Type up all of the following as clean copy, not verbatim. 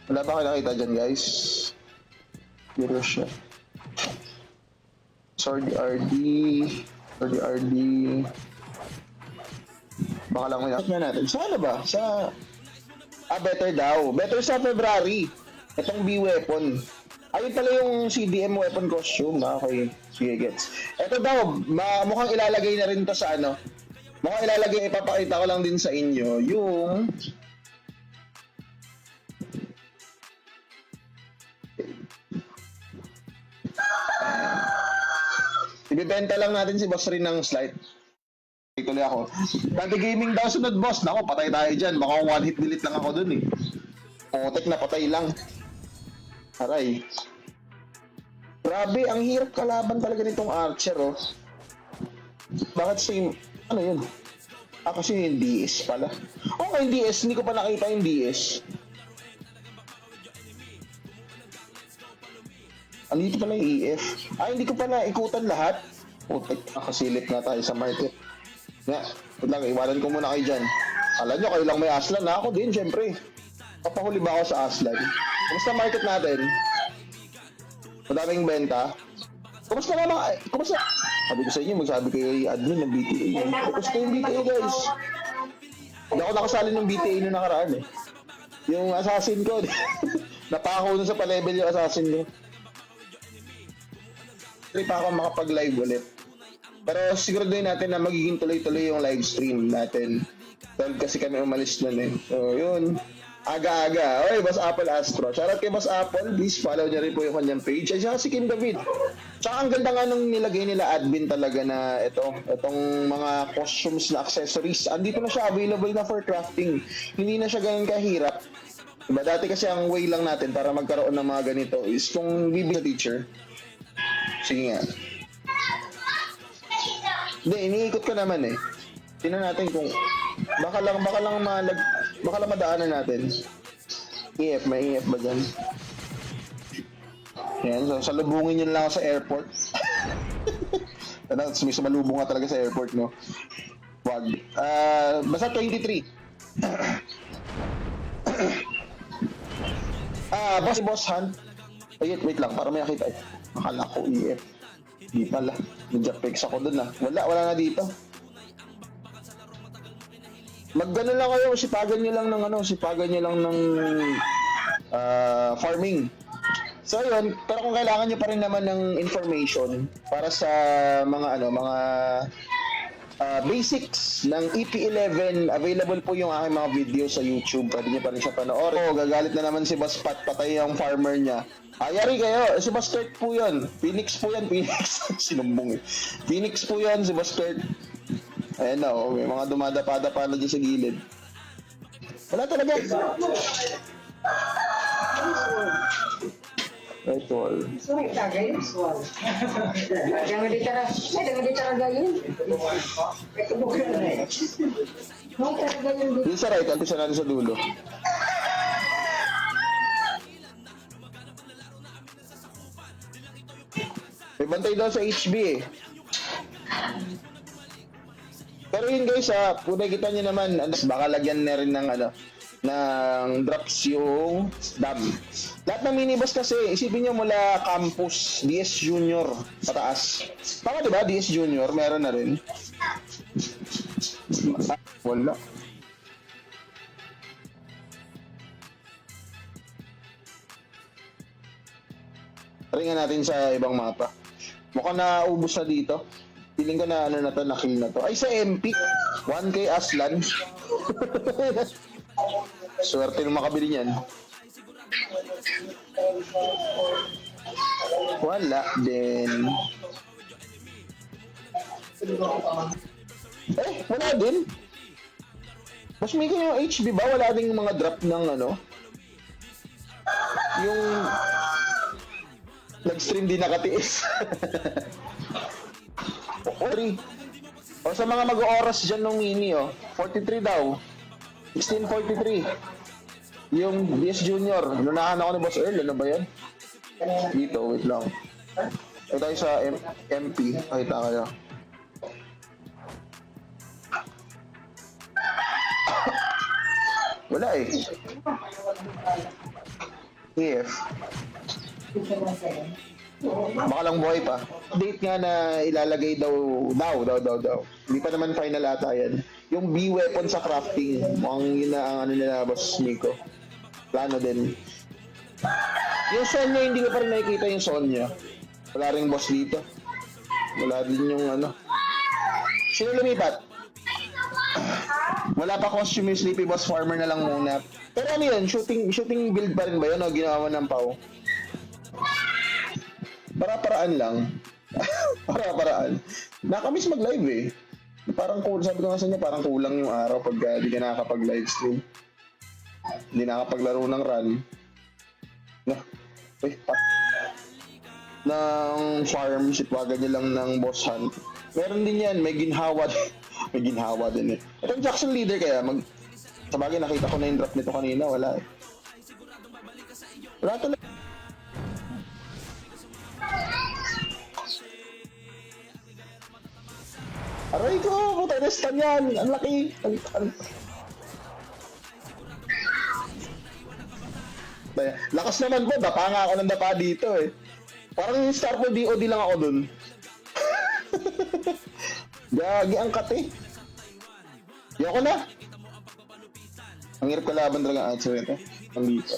Wala ba kayo nakita dyan, guys? Hero siya. Sword RD. Sword RD. Baka lang may natin. Sana ba? Sa... better daw. Better sa February. Itong B-Weapon. Ayun pala yung CDM weapon costume. Okay. Sige, gets. Ito daw, mukhang ilalagay na rin to sa ano. Mukhang ilalagay, ipapakita ko lang din sa inyo, yung... Ibibenta lang natin si Boss Rin ng slide. Tuloy ako. Dante Gaming daw sunod, boss. Nako, patay tayo dyan. Baka one hit delete lang ako dun eh. Putek na patay lang. Aray. Grabe, ang hirap kalaban talaga nitong Archer, oh. Bakit same? Ano yun? Kasi yung DS pala. Okay, yung DS. Hindi ko pa nakita yung DS. Andito pala yung EF. Hindi ko pa naikutan lahat. Putek, nakasilip na tayo sa market. Nga, lang, iwanan ko muna kayo dyan. Alam nyo, kayo lang may Aslan na ako din, syempre. Papahuli ba ako sa Aslan? Kumusta market natin? Madaming benta. Kumusta naman? Kumusta? Sabi ko sa inyo, magsabi kayo yung admin ng BTA. Kumusta yung BTA, guys? Hindi ako nakasali ng BTA noong nakaraan eh. Yung assassin ko, napako na sa pa-level yung assassin ko. Hindi pa ako makapag-live ulit. Pero siguraduhin natin na magiging tuloy-tuloy yung live stream natin. Dahil kasi kami umalis nun eh. So, yun. Aga-aga. Oy, Boss Apple Astro. Shoutout kay Boss Apple. Please follow niya rin po yung kanyang page. Ay, siya si Kim David. Tsaka ang ganda nga nung nilagay nila admin talaga na itong mga costumes na accessories. Andito na siya, available na for crafting. Hindi na siya ganun kahirap. Diba? Dati kasi ang way lang natin para magkaroon ng mga ganito is kung bibig na teacher. Sige nga. Hindi, iniikot ko naman eh. Tingnan natin kung baka lang madaanan natin. EF, may EF ba dyan? Yan, so salubungin nyo lang ako sa airport. May sumalubong nga talaga sa airport, no? Wag. Basta 23. Boss Hunt. Wait lang, para may nakita. Akala ko EF. Di pala. Nag-japex ako dun ah. Wala na dito. Maggano lang kayo, sipagan nyo lang ng farming. So yun, pero kung kailangan nyo pa rin naman ng information para sa mga basics ng EP11, available po yung aking mga video sa YouTube. Pwede nyo pa rin siya panoorin. Gagalit na naman si Boss Pat, patay yung farmer niya. Yari kayo, si Boss Kurt po yun. Phoenix po yan, Phoenix. Sinumbong eh. Phoenix po yun, si Boss Kurt. Ayan na, may mga dumadapa-dapa na dyan sa gilid. Wala talaga. Right wall. Sorry, tagay yung swal. Jangan ditaraga yun. Ito bukan na eh. May taraga yun dito. Dito sa right, ampisa natin sa dulo. May bantay daw sa HB eh. Pero yun guys kung nakikita nyo naman, baka lagyan na rin ng drops yung dam. Lahat ng minibus kasi, isipin nyo mula campus, DS Junior, pataas. Tama diba, DS Junior, meron na rin. Wala. Ringan natin sa ibang mapa. Mukhang naubos na dito. Feeling ko na na-kill na to. Ay, sa MP. 1K Aslan. Swerte nung makabili niyan. Wala din. Wala din. Mas may yung HB ba? Wala ding mga drop ng yung nag-stream din nakatiis. O sa mga mag-oras dyan nung mini 43 daw. 1643. Yung DS Junior. Lunahan ako ni Boss Earl. Ano ba yan? Dito, wait lang. Ito tayo sa MP. Pakita kayo. Wala eh. EF. Dito lang sa'yo. Baka lang buhay pa. Date nga na ilalagay daw. Hindi pa naman final ata yan. Yung B-weapon sa crafting. Mukhang yun na ang ano nila, Boss Nico. Plano din. Yung Sonya, hindi ko pa rin nakikita yung Sonya. Wala rin boss dito. Wala din yung ano. Sino lumipat? Wala pa costume yung Sleepy Boss Farmer na lang muna. Pero ano yun? Shooting build pa rin ba yun o ginawa ng Pau? Para-paraan lang. Para-paraan. Nakamiss mag-live eh. Parang cool. Sabi ko nga sa inyo, parang kulang yung araw pag di ka nakakapag-live stream. Hindi nakapaglaro ng run. Ng farm, sitwagan niya lang ng boss hunt. Meron din yan, may ginhawa. May ginhawa din eh. Itong Jackson leader kaya, sabagay nakita ko na yung drop nito kanina, wala eh. Wala talaga. Aray ko, puta na stun yan. Ang laki. Lakas naman po, dapa nga ako ng dapa dito eh. Parang yung Star po DOD lang ako dun. Gagi ang kat eh. Yoko na. Ang hirap kalaban talaga ang answer ito. Nandito.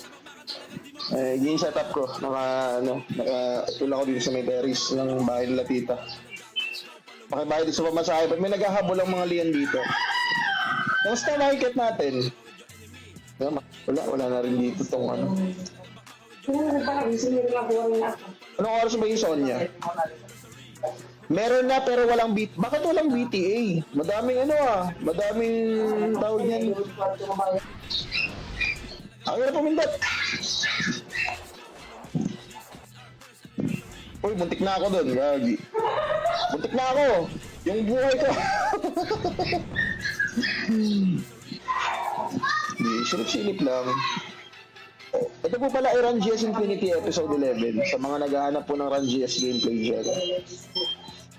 Yung setup ko, tula ko dito sa may terrace ng bahay nila tita. Pakibahay dito sa pamasahe. Pag may naghahabol ang mga liyan dito. Kamusta market natin? Wala na rin dito tong ano. Anong oras ba yung Sonya? Meron na pero walang beat. Bakit walang BTA? Madaming tawag niyan. Ang hirap pumindot. Uy, muntik na ako dun, gagi. Muntik na ako. Yung buhay ko. Di, silip-silip lang. Ito po pala ay Run GS Infinity Episode 11 sa mga naghahanap po ng Run GS gameplay dyan.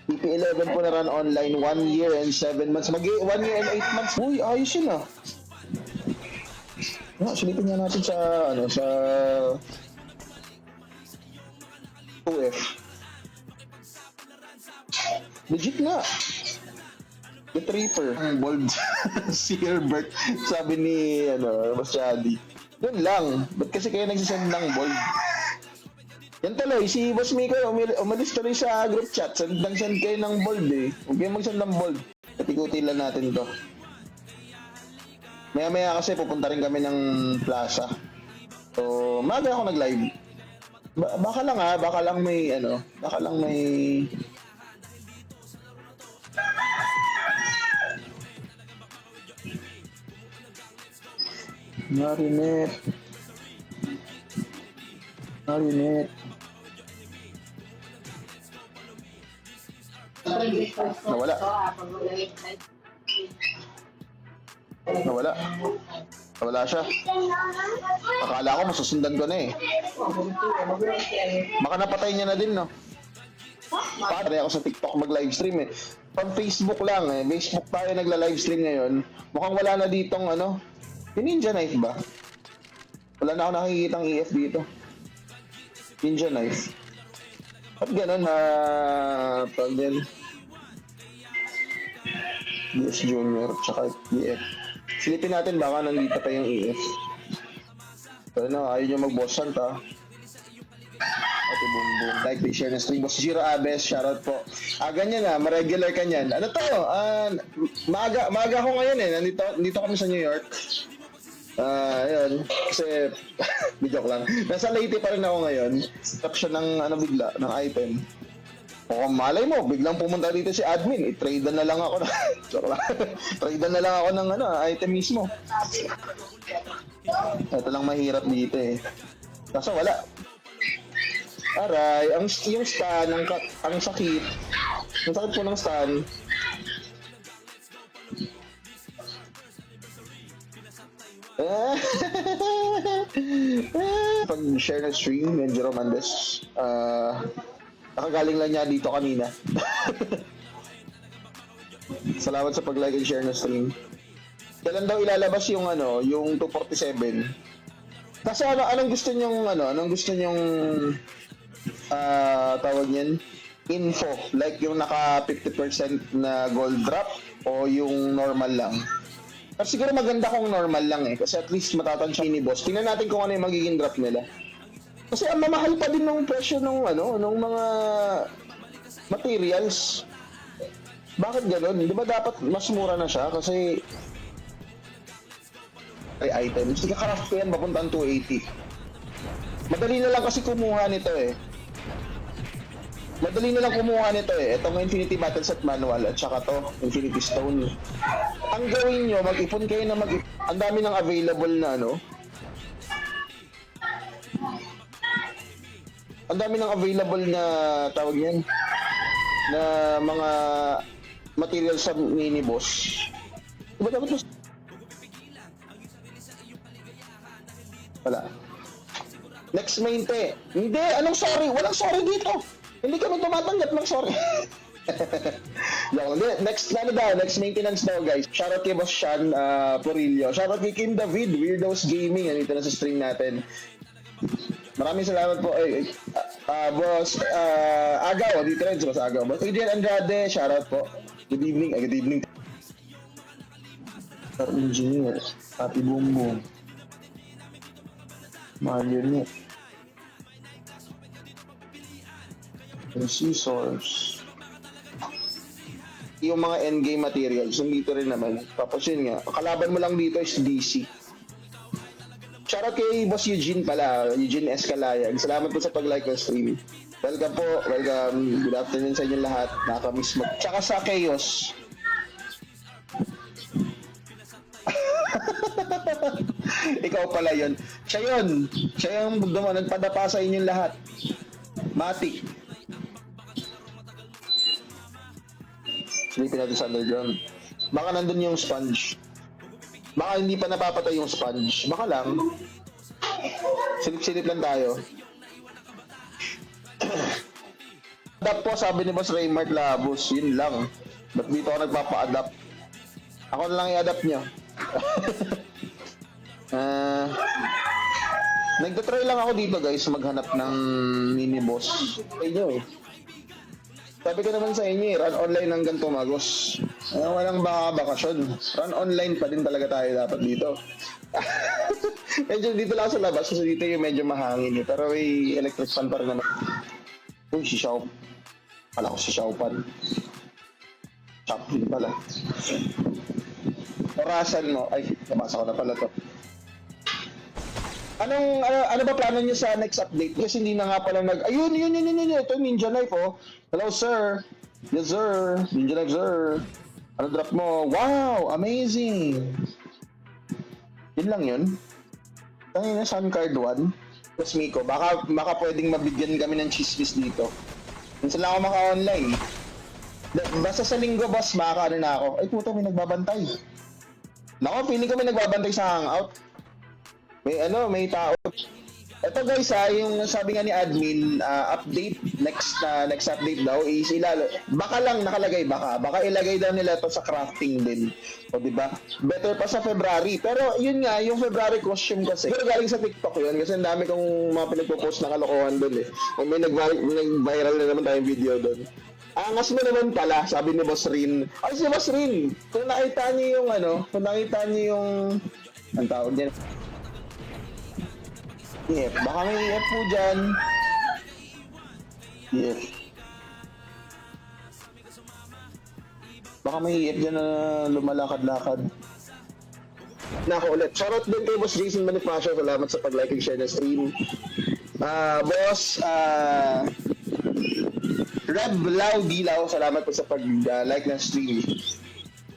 PP11 po na run online 1 year and 7 months. 1 year and 8 months. Uy, ayos yun ah. Silipin nga natin sa 2F. Legit nga. The Tripper. Bold. Silbert. Sabi ni, Boss Chadi. Yun lang. Ba't kasi kayo nagsisend ng bold? Yan tuloy, si Boss Miko, umalis tuloy sa group chat. Send kayo ng bold eh. Huwag kayo mag-send ng bold. Patikutin lang natin to. Maya-maya kasi pupunta rin kami ng plaza. So, maaga ako nag-live. Baka lang may Marinette. Nawala siya. Akala ko masusundan ko na eh. Baka napatay niya na din, no? Pare ako sa TikTok mag-livestream eh. Pag Facebook lang eh. Facebook tayo nagla-livestream ngayon. Mukhang wala na ditong yung Ninja Knife ba? Wala na ako nakikitang EF dito. Ninja Knife. At ganun pag din DS Junior tsaka EF. Silipin natin baka nandito pa yung EF. Pero ayaw nyo mag-boss hunt ha. Ate boom. Like, share na stream. Boss Jiro Abes, shoutout po. Ganyan ma-regular ka nyan. Ano to? Maaga ko ngayon eh. Nandito kami sa New York. Ayun. Kasi, joke lang. Nasa Leyte pa rin ako ngayon. Stop siya ng item. O malay mo, biglang pumunta dito si admin. I-trade na lang ako trade na lang ako ng item mismo. Ito lang mahirap dito eh. Kaso wala. Aray, yung stun, ang sakit. Ang sakit po ng stun. Pag share na stream, medyo Romandes. Nakagaling lang niya dito kanina. Salamat sa pag-like and share na stream. Kailan daw ilalabas yung yung 247? Kasi anong gusto nyong, anong gusto nyong, tawag niyan? Info. Like yung naka 50% na gold drop o yung normal lang. Pero siguro maganda kung normal lang eh. Kasi at least matatansya ni boss. Tingnan natin kung ano yung magiging drop nila. Kasi ang mamahal pa din ng presyo ng ng mga materials. Bakit ganun? Di ba dapat mas mura na siya? Kasi ay items. Ika-craft ko yan, papuntang 280. Madali na lang kasi kumuha nito eh. Madali na lang kumuha nito eh. Itong Infinity Battle Set Manual at saka to, Infinity Stone. Ang gawin nyo, mag-ipon kayo na mag-ipon. Ang dami ng available na ang dami ng available na tawag yan na mga materials sa mini boss. Diba dapat mas... Wala. Next mainte. Hindi, anong sorry? Walang sorry dito. Hindi kami tumatanggap ng sorry. Next next maintenance daw guys. Shoutout kay Boss Sean Porillo. Shoutout kay Kim David, Weirdos Gaming. Nandito na sa stream natin. Maraming salamat po. Boss Agaw, dito rin si Boss Agaw. Boss Adrian Andrade, shoutout po. Good evening. Good evening. Sir Engineer, Happy Boom Boom. Marionette. Yung scissors. Yung mga endgame materials, nandito rin naman. Tapos yun nga, kalaban mo lang dito is DC. Shoutout kay Boss Eugene pala, Eugene Escalayag. Salamat po sa pag-like ng stream. Welcome po, welcome. Good afternoon sa inyo lahat. Nakakamiss mo. Tsaka sa Chaos. Ikaw pala yun. Siya yun. Siya yung nagpadapa sa inyong lahat. Matik. Silipin natin sa underground. Baka nandun yung sponge. Baka hindi pa napapatay yung sponge. Baka lang. Silip-silip lang tayo. Adapt po, sabi ni Boss Raymart Labus. Yun lang. Ba't dito ako nagpapa-adapt? Ako na lang i-adapt nyo. Nagtatry lang ako dito guys, maghanap ng mini boss. Sa inyo eh. Sabi ko naman sa inyo run online hanggang tumagos. Walang bakasyon. Run online pa din talaga tayo dapat dito. Medyo dito lang sa labas kasi dito yung medyo mahangin eh. Pero may electric fan pa rin naman. Uy, si Xiao. Kala ko si Xiao Pan. Chaplin pala. Orasan mo. Ay, nabasa ko na pala to. Ano ba plano niyo sa next update? Kasi hindi na nga pala ayun, ito Ninja Knife oh. Hello sir. Yes sir. Ninja Knife sir. Ano drop mo? Wow, amazing. Yun lang yun. Tangina Sun Card 1. Tapos Miko, baka pwedeng mabigyan kami ng chismis dito. Minsan lang ako maka-online. Basta sa linggo boss, makakaano na ako. Ay puto, may nagbabantay. Nako, feeling ko may nagbabantay sa hangout. May tao. Ito guys yung sabi nga ni admin, update, next update daw is baka lang nakalagay, baka ilagay daw nila to sa crafting din. O diba? Better pa sa February. Pero yun nga, yung February costume kasi, pero galing sa TikTok yun, kasi ang dami kong mga pinagpo-post na kalokohan doon eh. O may nag-viral na naman tayong video doon. Angas mo naman pala, sabi ni Boss Rin. Ay, si Boss Rin, kung nakita niyo yung ang tawag niya, EF. Baka may EF po dyan. EF. Baka may EF dyan na lumalakad-lakad. Nako ulit. Shoutout din kay Boss Jason Bonifacio. Salamat sa pag-like and share na stream. Boss, Red Blau Dilaw. Salamat po sa pag-like ng stream.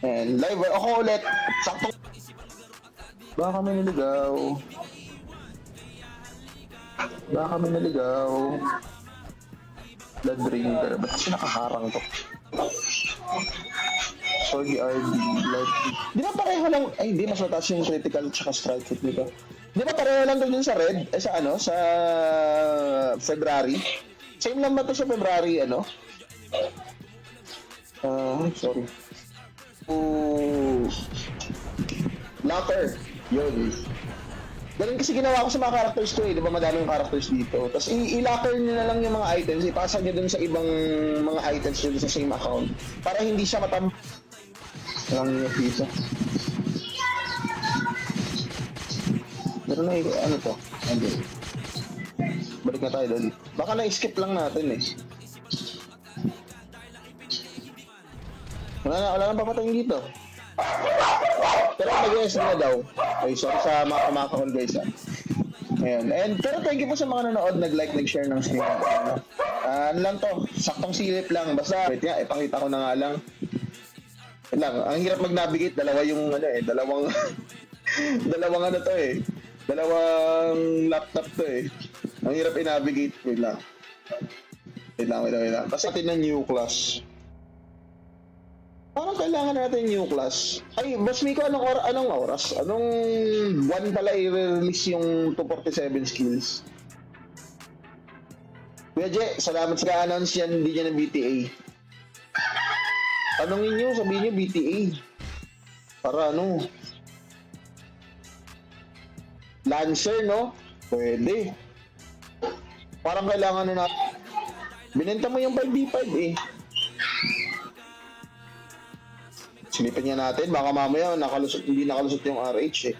And live ako ulit. Saktong. Baka may naligaw. Blood Drinker. Ba't siya nakaharang to? Sorry, RD. Di ba pareho lang? Ay, hindi. Mas mataas yung critical tsaka strike hit nito. Di ba pareho lang doon sa red? Sa February? Same lang ba to sa February, sorry. Locker. Yun. Ganun kasi ginawa ko sa mga characters ko eh, di ba madaming characters dito. Tapos i-locker nyo na lang yung mga items, ipasa nyo dun sa ibang mga items nyo sa same account. Para hindi siya lang yung pizza. Pero na ano to? Ano? Balik na tayo doon. Baka na-skip lang natin eh. Wala nang papatayin dito. Pero mag-guess na daw. Okay, sorry sa mga kamakahol guys ha. Ayan. And, pero thank you po sa mga nanood, nag-like, nag-share ng stream. Ano lang to, saktong silip lang. Basta, wait nga, ipakita ko na nga lang. Wait lang, ang hirap mag-navigate, dalawa yung ano eh, dalawang dalawang ano to eh. Dalawang laptop to eh. Ang hirap i-navigate. Wait lang. Wait lang. Kasi natin ng new class. Parang kailangan natin new class. Ay, Boss Miko, anong oras? Anong buwan pala i-release yung 247 skills? Kuya Je, salamat sa announce yan, hindi niya ng BTA. Tanungin nyo, sabihin nyo BTA. Para ano? Lancer, no? Pwede. Parang kailangan na natin. Binenta mo yung 5v5 eh. Silipin nga natin, baka mamaya hindi nakalusot yung RH eh.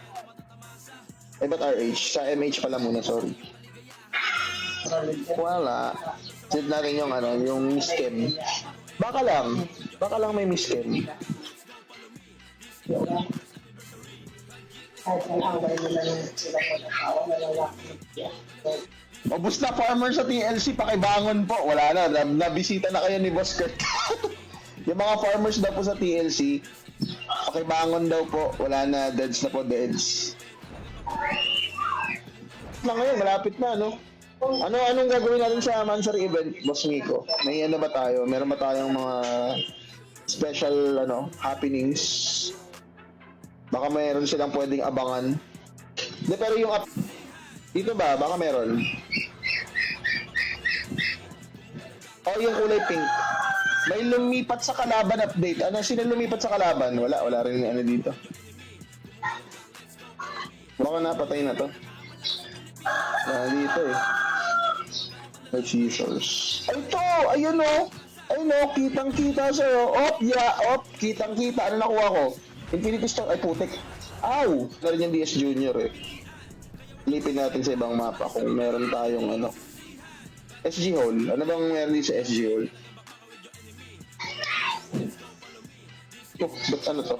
Eh, ba't RH? Sa MH pala muna, sorry. Wala. Silip natin yung ano, yung miscam. Baka lang may miscam. Obus na farmer sa TLC, pakibangon po. Wala na, nabisita na kayo ni Boss Kurt. Yung mga farmers daw po sa TLC, pakibangon daw po, wala na, deads na po, deads. Na ngayon, malapit na, no? Anong gagawin natin sa Mansari event, Boss Miko? May ano ba tayo? Meron ba tayong mga special, happenings? Baka mayroon silang pwedeng abangan. Hindi, pero yung dito ba? Baka meron. Yung kulay pink. May lumipat sa kalaban update. Sino lumipat sa kalaban? Wala rin ano dito. Baka napatay na to. Dito eh. Oh, Jesus. Ay to! Ayun o! Ayun o! Kitang-kita sa'yo. Kitang-kita. Ano nakuha ko? Infinity Stone. Ay, putik. Ow! Meron yung DS Junior eh. Lipin natin sa ibang mapa kung meron tayong SG Hall. Ano bang meron dito sa SG Hall? Ba't ano to?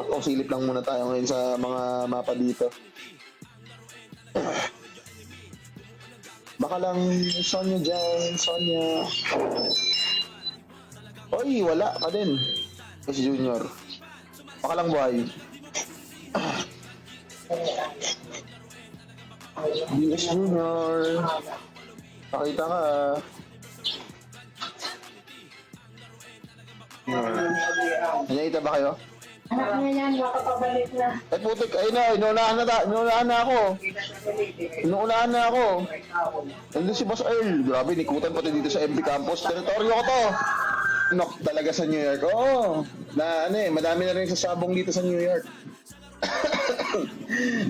Akong silip lang muna tayo ngayon sa mga mapa dito. Baka lang Sonya dyan, Sonya. Oy, wala ka din. S Junior. Baka lang buhay. DS Junior. Pakita ka. Nangyayita ba kayo? Anak niya yan, makapabalik na. Ay putik, ayun na, inuunahan na ako. Nandun si Boss Earl. Grabe, nikutan pati dito sa MP Campus. Teritoryo ko to. Knock talaga sa New York. Oo. Madami na rin sasabong dito sa New York.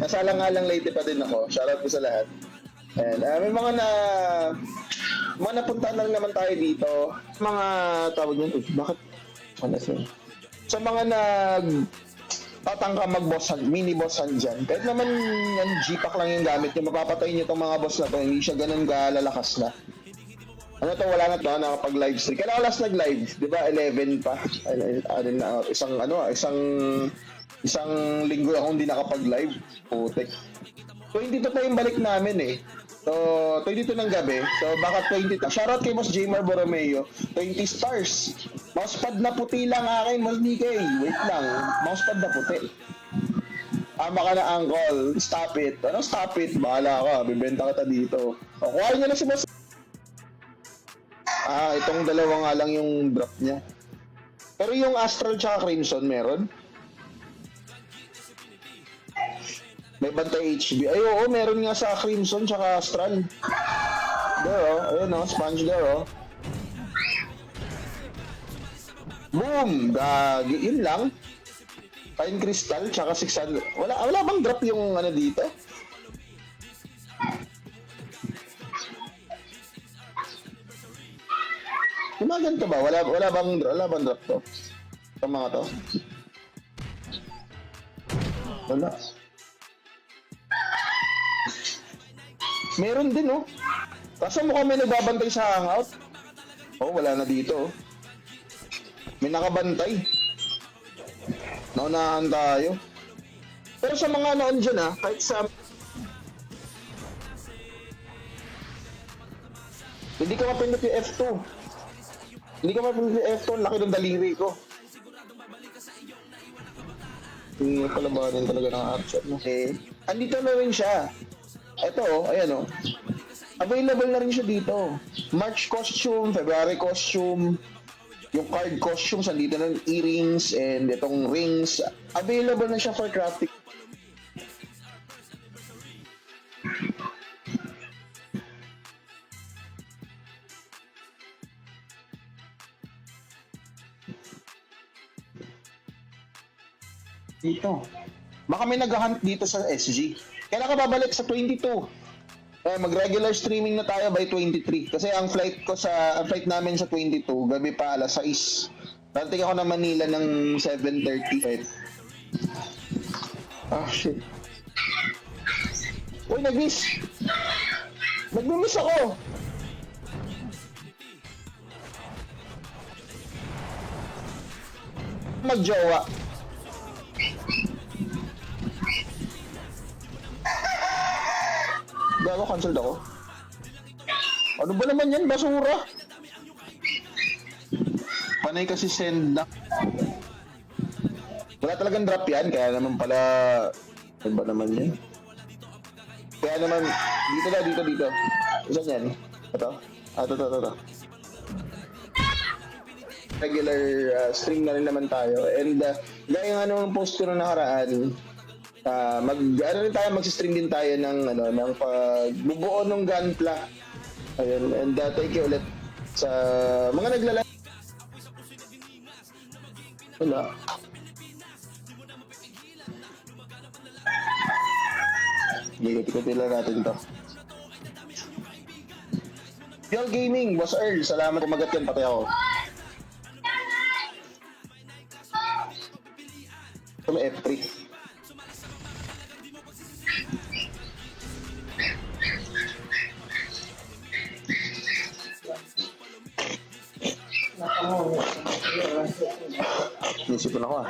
Nasalang-alang late pa din ako. Shoutout po sa lahat. And may mga napuntahan na rin naman tayo dito. Mga tawag nyo, bakit? Sa mga tatangka mag-boss hunt, mini boss hunt dyan, kahit naman yan, G-Pack lang yung gamit nyo, mapapatay nyo itong mga boss na to, hindi siya ganun kalalakas na. Wala na to, nakapag-live stream. Kailan ako last nag-live? Di ba, 11 pa? Isang linggo akong hindi nakapag-live. Putek. 22 pa yung balik namin eh. So, 22 ng gabi. So, baka 20. Shoutout kay Boss Jmar Borromeo. 20 stars. Mousepad na puti lang akin, Boss Nikkei. Wait lang. Mousepad na puti. Ama ka na, uncle. Stop it. Ano stop it? Bahala ka. Bibenta kita dito. O, kuhain niya na si Boss. Itong dalawa nga lang yung drop niya. Pero yung Astral tsaka Crimson meron? May bantay HB. Ay, oo, meron nga sa Crimson tsaka Astral. There, ayun, sponge there, Boom! Gagi, yun lang. Pine Crystal, tsaka 600. Wala bang drop yung ano dito? Yung mga ganito ba? Wala bang drop to? Itong mga to? Wala. Meron din, oh. Kaso mukhang may nagbabantay sa hangout. Oh, wala na dito, oh. May nakabantay. Naunahan tayo. Pero sa mga noon dyan, kahit sa... Hindi ka mapindot yung F2. Hindi ka mapindot yung F2, ang laki ng daliri ko. Hindi pala ba rin talaga ng action, no? Okay. Andito na rin siya. Ito, ayan, available na rin siya dito. March costume, February costume, yung card costumes, andito na yung earrings and itong rings. Available na siya for crafting. Dito. Baka may nag-hunt dito sa SG. Kailan ka babalik sa 22? Mag-regular streaming na tayo by 23. Kasi ang flight namin sa 22, gabi pa alas 6. Darating ako na Manila ng 7:30. Right? Ah, shit. Uy, nag-miss! Nag-miss ako! Mag-jowa. Gago, cancelled ako. Ano ba naman yan? Basura! Panay kasi send na. Wala talagang drop yan, kaya naman pala... Ano ba naman yan? Kaya naman... Dito. Saan yan? Ito? Ito. Regular stream na rin naman tayo. And gaya nga nung post ko na nakaraan, mag-stream din tayo ng pagbubuo ng gunpla. Ayun, and thank you ulit sa mga naglalaro. Wala. Ikot-ikot lang natin to. Yo Gaming, Boss Earl, salamat kumagat yan, pati ako. Ito may F3. Nisipin ako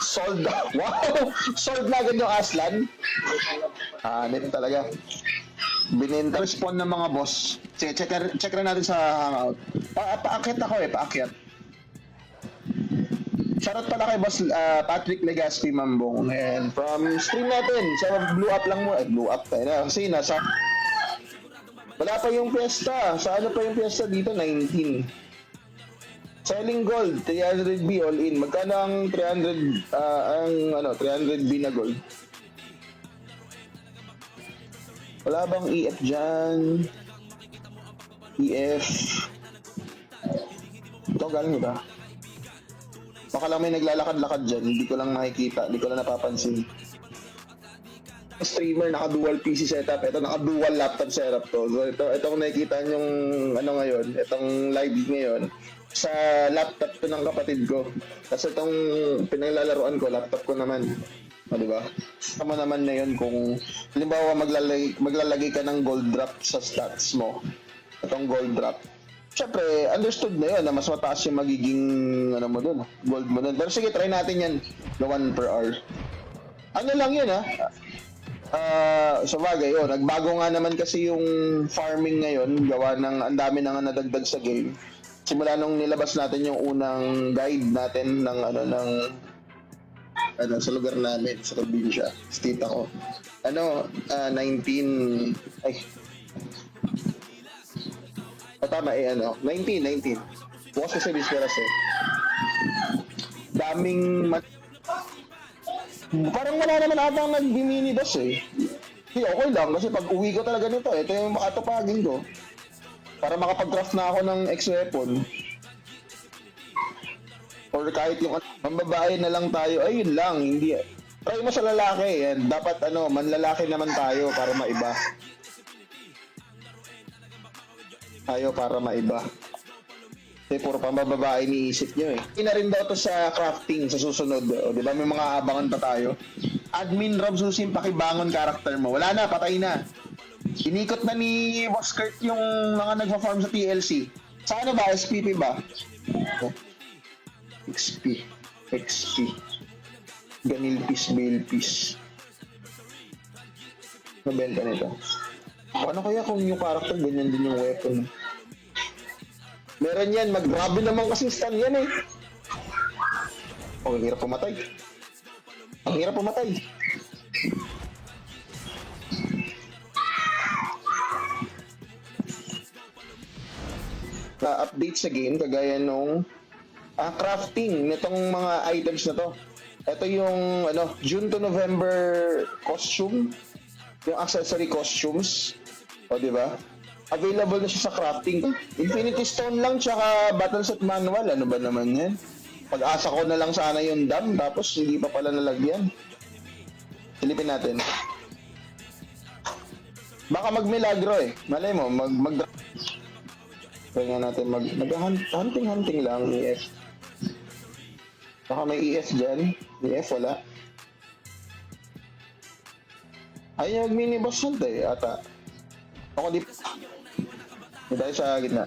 Sold. Wow! Sold na agad yung Aslan. Hanip talaga. Binenta. Respond ng mga boss. Sige, check na natin sa hangout. Paakyat ako paakyat. Shoutout pala kay Boss Patrick Legaspi Mambong. And from stream natin, sa Blue Up lang mo. Blue Up tayo na. Kasi nasa... Wala pa yung piyesta. Sa ano pa yung piyesta dito? 19. Selling gold, 300B all in. Magkano ang 300B na gold? Wala bang EF dyan? EF. Ito, galing ba? Baka lang may naglalakad-lakad dyan. Hindi ko lang nakikita. Hindi ko lang napapansin. Streamer, naka-dual PC setup. Ito, naka-dual laptop setup to. So, itong nakikita nyong ngayon, itong live ngayon, sa laptop ko ng kapatid ko. Kasi itong pinaglalaroan ko, laptop ko naman. Diba? Tama naman na yun kung halimbawa maglalagay ka ng gold drop sa stats mo. Itong gold drop. Siyempre, understood na yun na mas mataas yung magiging gold mo dun. Pero sige, try natin yan na 1 per hour. Ano lang yun sa bagay yun. Nagbago nga naman kasi yung farming ngayon. Gawa ng ang dami na nga nadagdag sa game. Simula nung nilabas natin yung unang guide natin ng sa lugar namin, sa probinsya, sa tita ko. 19... Ay. Tama 19. Bukas kasi bisperas Daming... Parang wala naman atang nag-minibus okay lang, kasi pag uwi ko talaga nito, ito yung makatupagin ko. Para makapag-craft na ako ng X-Weapon. Or kahit yung mambabae na lang tayo, ayun lang, hindi. Try mo sa lalaki, yan. Dapat manlalaki naman tayo para maiba. Tayo para maiba. Kasi puro pambababae iniisip nyo eh. Hindi na rin daw to sa crafting sa susunod. O, di ba may mga abangan pa tayo? Admin Rob Susim, pakibangon character mo. Wala na, patay na. Inikot na ni Boss Kurt yung mga nagpa-farm sa TLC. Sa ano ba? SPP ba? XP. Ganilpis, Bailpis. Nabenta nito. Ano kaya kung yung character ganyan din yung weapon? Meron yan, mag-grabe naman kasi stun yan eh. Oh, ang hirap pumatay. Ang hirap pumatay. Update sa game kagaya nung crafting nitong mga items na to. Ito yung June to November costume, yung accessory costumes. O di ba? Available na siya sa crafting. Infinity Stone lang tsaka Battle Set Manual. Ano ba naman yan? Pag-asa ko na lang sana yung dam tapos hindi pa pala nalagyan. Silipin natin. Baka magmilagro eh. Malay mo, kaya natin hunting lang, EF. Baka may EF dyan. EF, wala. Ayaw mag-mini boss hunt eh, ata. Ako di... Dahil sa gitna.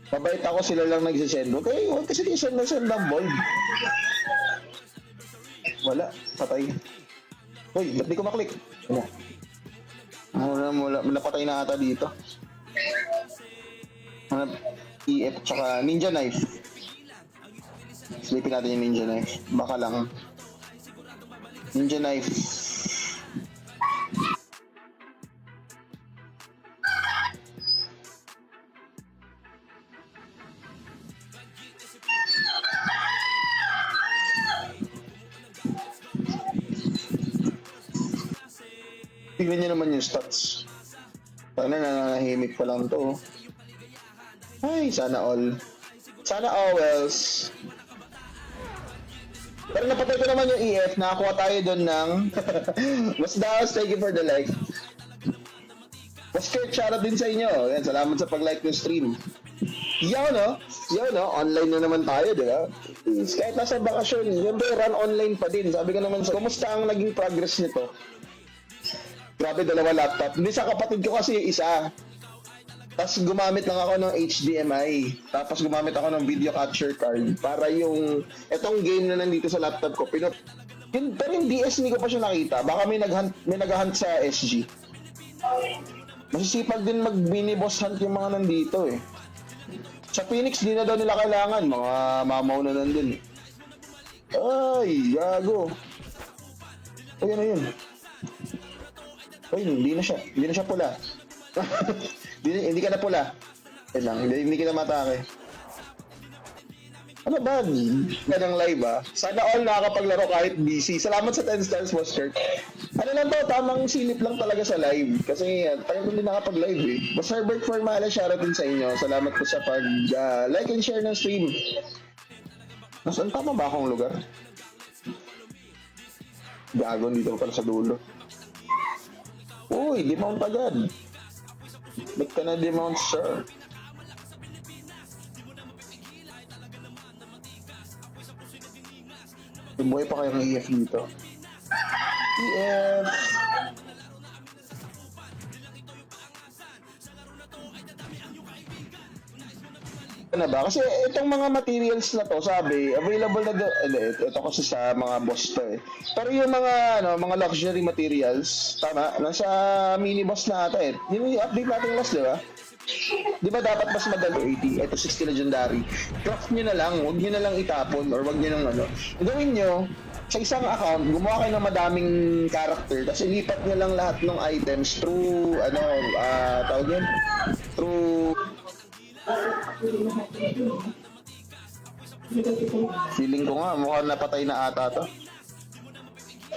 Mabait ako, sila lang nagsisend. Okay, huwag kasi isend ng bold. Wala, patay. Uy, ba't di ko maklik? Napatay na ata dito. EF tsaka Ninja Knife. Slipin natin yung Ninja Knife. Baka lang. Ninja Knife. Tignan nyo naman yung stats. Sana nananahimik pa lang to. Ay, sana all. Sana always. Pero napatay ko naman yung EF. Nakakuha tayo doon ng... Mas daos, thank you for the like. Mas Kurt, shoutout din sa inyo. Yan, salamat sa pag-like ng stream. Yo, online na naman tayo, di ba? Kahit nasa bakasyon, yung run online pa din. Sabi ko naman, kumusta ang naging progress nito? Grabe, 2 laptop. Hindi sa kapatid ko kasi isa. Tapos gumamit lang ako ng HDMI. Tapos gumamit ako ng video capture card para yung etong game na nandito sa laptop ko. Pero yung DS hindi ko pa siya nakita. Baka may nag-hunt sa SG. Masisipag din mag-mini boss hunt yung mga nandito eh. Sa Phoenix, di na daw nila kailangan. Mga mamaw na nandun eh. Ay, gago. Ayun na yun. Ay, hindi na siya pula. Hindi ka na pula. Hindi ka na matake. Ano ba? Ganang live Sana all nakakapaglaro kahit busy. Salamat sa 10 stars, Boss Kurt. Ano lang to, tamang silip lang talaga sa live. Kasi tayo ko din nakapag-live eh. Boss Herbert Formala, shoutout din sa inyo. Salamat po sa pag-like and share ng stream. Nasaan tama ba akong lugar? Gago, dito pala sa dulo. Uy, demount agad. Ba't ka na demount, sir? Buhay pa kayong EF dito. EF! Ano ba? Kasi itong mga materials na to, sabi, available na ito kasi sa mga boss to eh. Pero yung mga luxury materials, tama, nasa mini boss na ata eh. Yung update natin last, di ba? Di ba dapat mas madali 80? Ito 60 legendary. Craft nyo na lang, huwag nyo na lang itapon or huwag nyo nang gawin nyo, sa isang account, gumawa kayo ng madaming character, tapos ilipat nyo lang lahat ng items through, tawag yun? Through feeling ko nga, mukhang napatay na ata to.